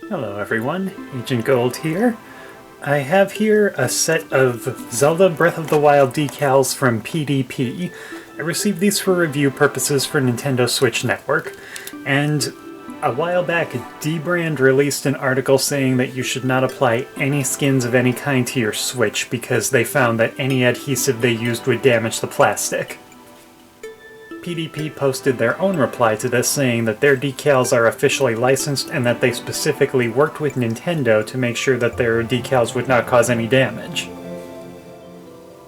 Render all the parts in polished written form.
Hello everyone, Agent Gold here. I have here a set of Zelda Breath of the Wild decals from PDP. I received these for review purposes for Nintendo Switch Network, and a while back D-Brand released an article saying that you should not apply any skins of any kind to your Switch because they found that any adhesive they used would damage the plastic. PDP posted their own reply to this saying that their decals are officially licensed and that they specifically worked with Nintendo to make sure that their decals would not cause any damage.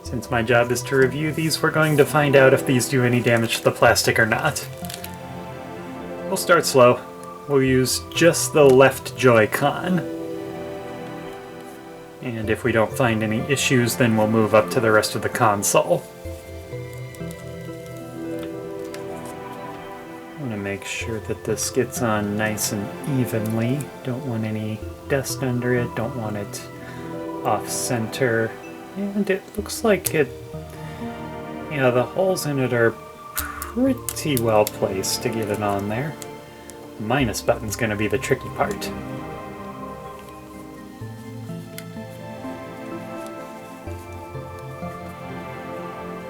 Since my job is to review these, we're going to find out if these do any damage to the plastic or not. We'll start slow. We'll use just the left Joy-Con. And if we don't find any issues, then we'll move up to the rest of the console. Make sure that this gets on nice and evenly. Don't want any dust under it, don't want it off center. And it looks like it, yeah, the holes in it are pretty well placed to get it on there. The minus button's gonna be the tricky part.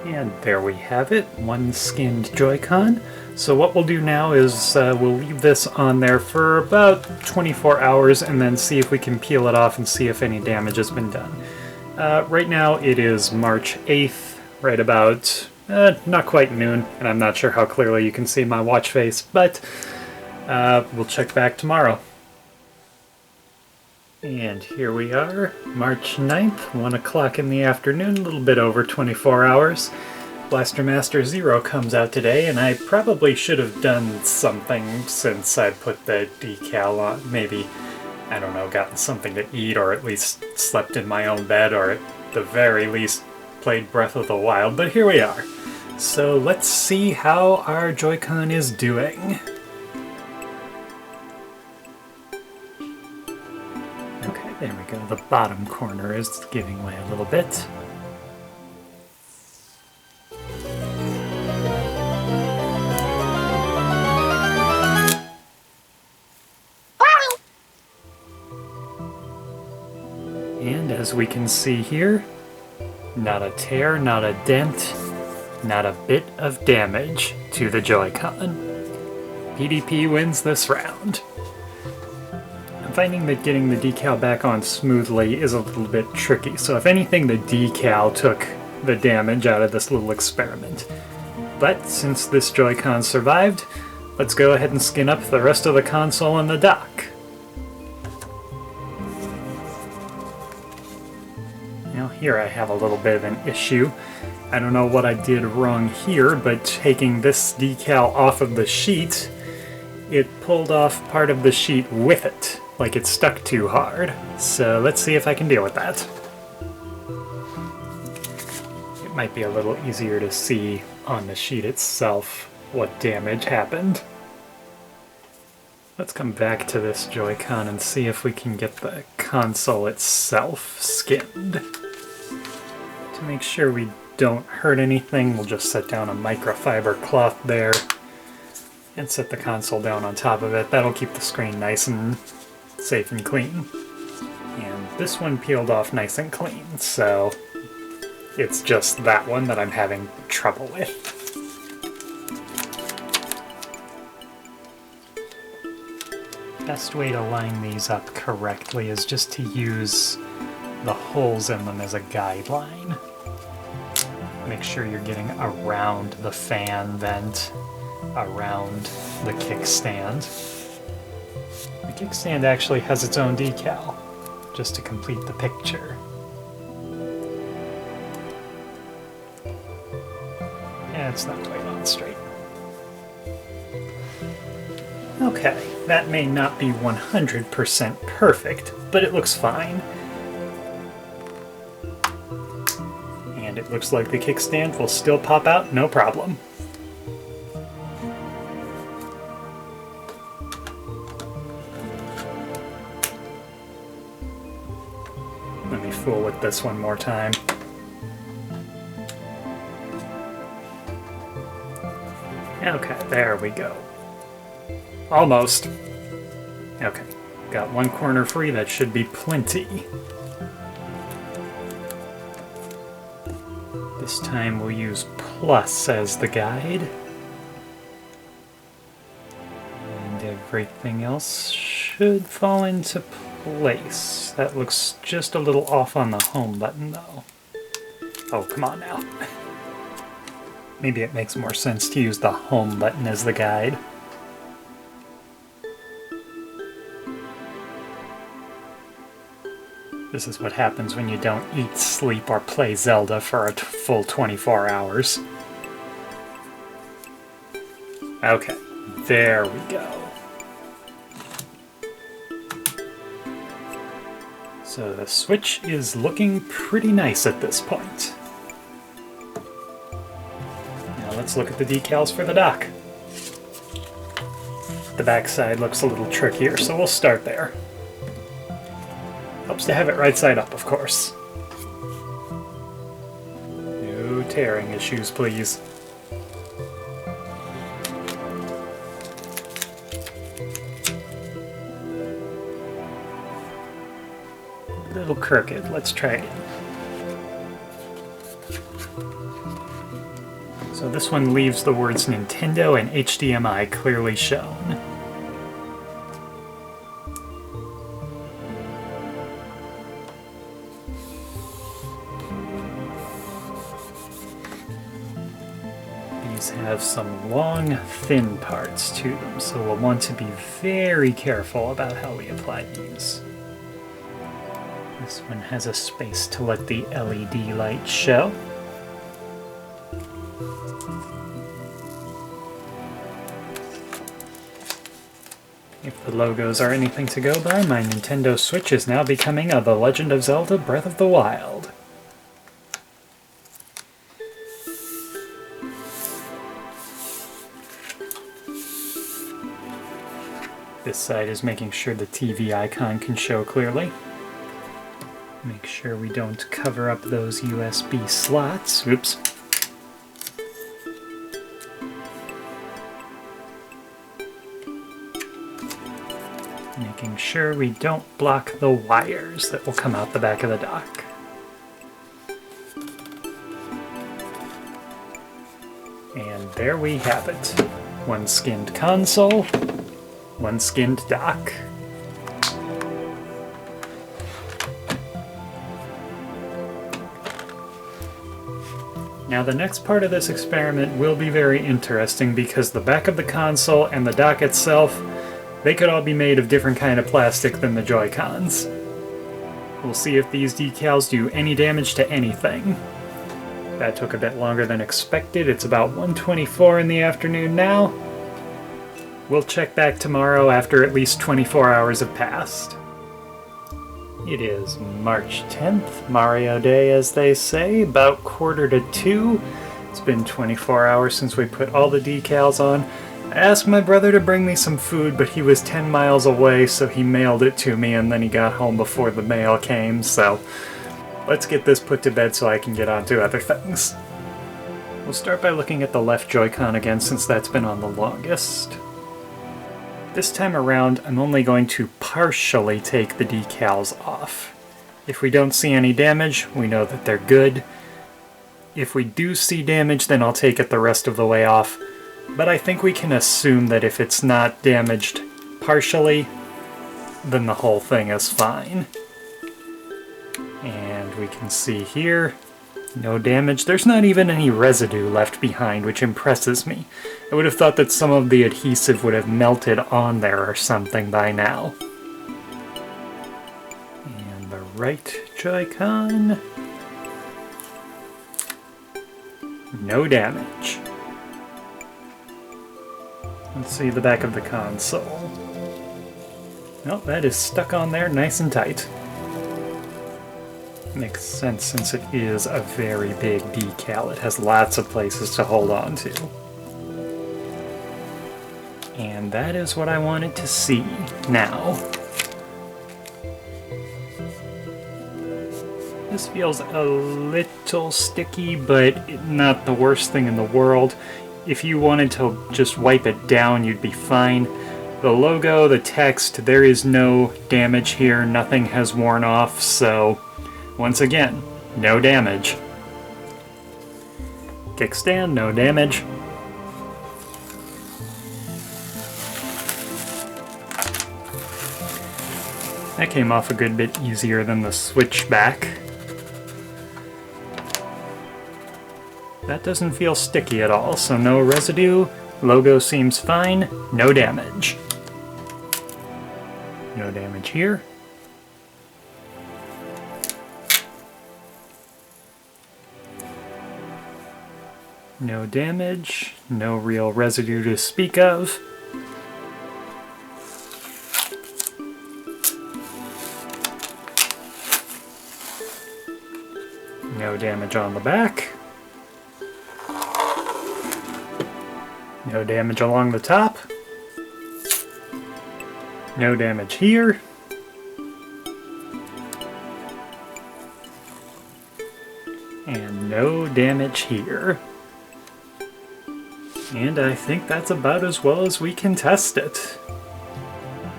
And there we have it, one skinned Joy-Con. So what we'll do now is we'll leave this on there for about 24 hours and then see if we can peel it off and see if any damage has been done. Right now it is March 8th, right about not quite noon, and I'm not sure how clearly you can see my watch face, but we'll check back tomorrow. And here we are, March 9th, 1 o'clock in the afternoon, a little bit over 24 hours. Blaster Master Zero comes out today, and I probably should have done something since I put the decal on. Maybe, I don't know, gotten something to eat, or at least slept in my own bed, or at the very least played Breath of the Wild, but here we are. So let's see how our Joy-Con is doing. Okay, there we go. The bottom corner is giving way a little bit. And as we can see here, not a tear, not a dent, not a bit of damage to the Joy-Con. PDP wins this round. I'm finding that getting the decal back on smoothly is a little bit tricky, so if anything, the decal took the damage out of this little experiment. But since this Joy-Con survived, let's go ahead and skin up the rest of the console and the dock. Now here I have a little bit of an issue. I don't know what I did wrong here, but taking this decal off of the sheet, it pulled off part of the sheet with it, like it stuck too hard. So let's see if I can deal with that. It might be a little easier to see on the sheet itself what damage happened. Let's come back to this Joy-Con and see if we can get the console itself skinned. To make sure we don't hurt anything, we'll just set down a microfiber cloth there and set the console down on top of it. That'll keep the screen nice and safe and clean. And this one peeled off nice and clean, so it's just that one that I'm having trouble with. Best way to line these up correctly is just to use the holes in them as a guideline. Make sure you're getting around the fan vent, around the kickstand. The kickstand actually has its own decal, just to complete the picture. And it's not quite on straight. Okay, that may not be 100% perfect, but it looks fine. And it looks like the kickstand will still pop out, no problem. Let me fool with this one more time. Okay, there we go. Almost. Okay. Got one corner free, that should be plenty. This time we'll use plus as the guide. And everything else should fall into place. That looks just a little off on the home button though. Oh, come on now. Maybe it makes more sense to use the home button as the guide. This is what happens when you don't eat, sleep, or play Zelda for a full 24 hours. Okay, there we go. So the Switch is looking pretty nice at this point. Now let's look at the decals for the dock. The backside looks a little trickier, so we'll start there. Helps to have it right side up, of course. No tearing issues, please. A little crooked. Let's try again. So this one leaves the words Nintendo and HDMI clearly shown. Have some long, thin parts to them, so we'll want to be very careful about how we apply these. This one has a space to let the LED light show. If the logos are anything to go by, my Nintendo Switch is now becoming a The Legend of Zelda Breath of the Wild. This side is making sure the TV icon can show clearly. Make sure we don't cover up those USB slots. Oops. Making sure we don't block the wires that will come out the back of the dock. And there we have it. One skinned console. One skinned dock. Now the next part of this experiment will be very interesting because the back of the console and the dock itself, they could all be made of different kind of plastic than the Joy-Cons. We'll see if these decals do any damage to anything. That took a bit longer than expected. It's about 1:24 in the afternoon now. We'll check back tomorrow after at least 24 hours have passed. It is March 10th, Mario Day as they say, about 1:45. It's been 24 hours since we put all the decals on. I asked my brother to bring me some food, but he was 10 miles away, so he mailed it to me, and then he got home before the mail came, so let's get this put to bed so I can get on to other things. We'll start by looking at the left Joy-Con again since that's been on the longest. This time around, I'm only going to partially take the decals off. If we don't see any damage, we know that they're good. If we do see damage, then I'll take it the rest of the way off. But I think we can assume that if it's not damaged partially, then the whole thing is fine. And we can see here, no damage. There's not even any residue left behind, which impresses me. I would have thought that some of the adhesive would have melted on there or something by now. And the right Joy-Con. No damage. Let's see the back of the console. Well, that is stuck on there nice and tight. Makes sense since it is a very big decal. It has lots of places to hold on to. And that is what I wanted to see now. This feels a little sticky, but not the worst thing in the world. If you wanted to just wipe it down, you'd be fine. The logo, the text, there is no damage here, nothing has worn off, so once again, no damage. Kickstand, no damage. That came off a good bit easier than the switchback. That doesn't feel sticky at all, so no residue. Logo seems fine, no damage. No damage here. No damage, no real residue to speak of. No damage on the back. No damage along the top. No damage here. And no damage here. And I think that's about as well as we can test it.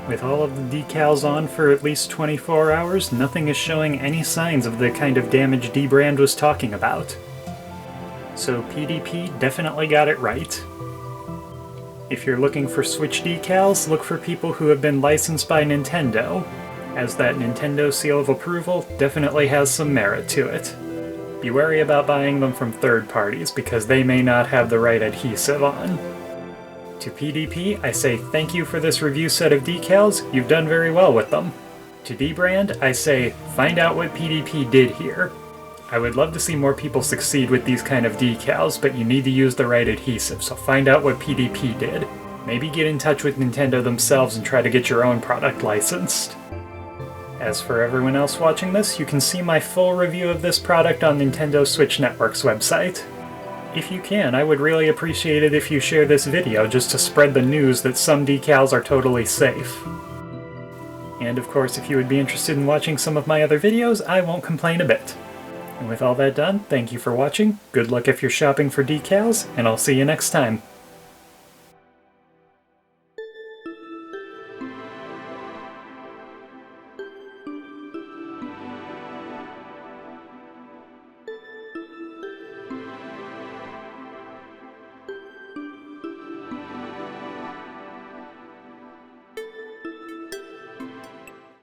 With all of the decals on for at least 24 hours, nothing is showing any signs of the kind of damage dbrand was talking about. So PDP definitely got it right. If you're looking for Switch decals, look for people who have been licensed by Nintendo, as that Nintendo seal of approval definitely has some merit to it. Be wary about buying them from third parties, because they may not have the right adhesive on. To PDP, I say thank you for this review set of decals, you've done very well with them. To dbrand, I say find out what PDP did here. I would love to see more people succeed with these kind of decals, but you need to use the right adhesive, so find out what PDP did. Maybe get in touch with Nintendo themselves and try to get your own product licensed. As for everyone else watching this, you can see my full review of this product on Nintendo Switch Network's website. If you can, I would really appreciate it if you share this video just to spread the news that some decals are totally safe. And of course, if you would be interested in watching some of my other videos, I won't complain a bit. And with all that done, thank you for watching, good luck if you're shopping for decals, and I'll see you next time.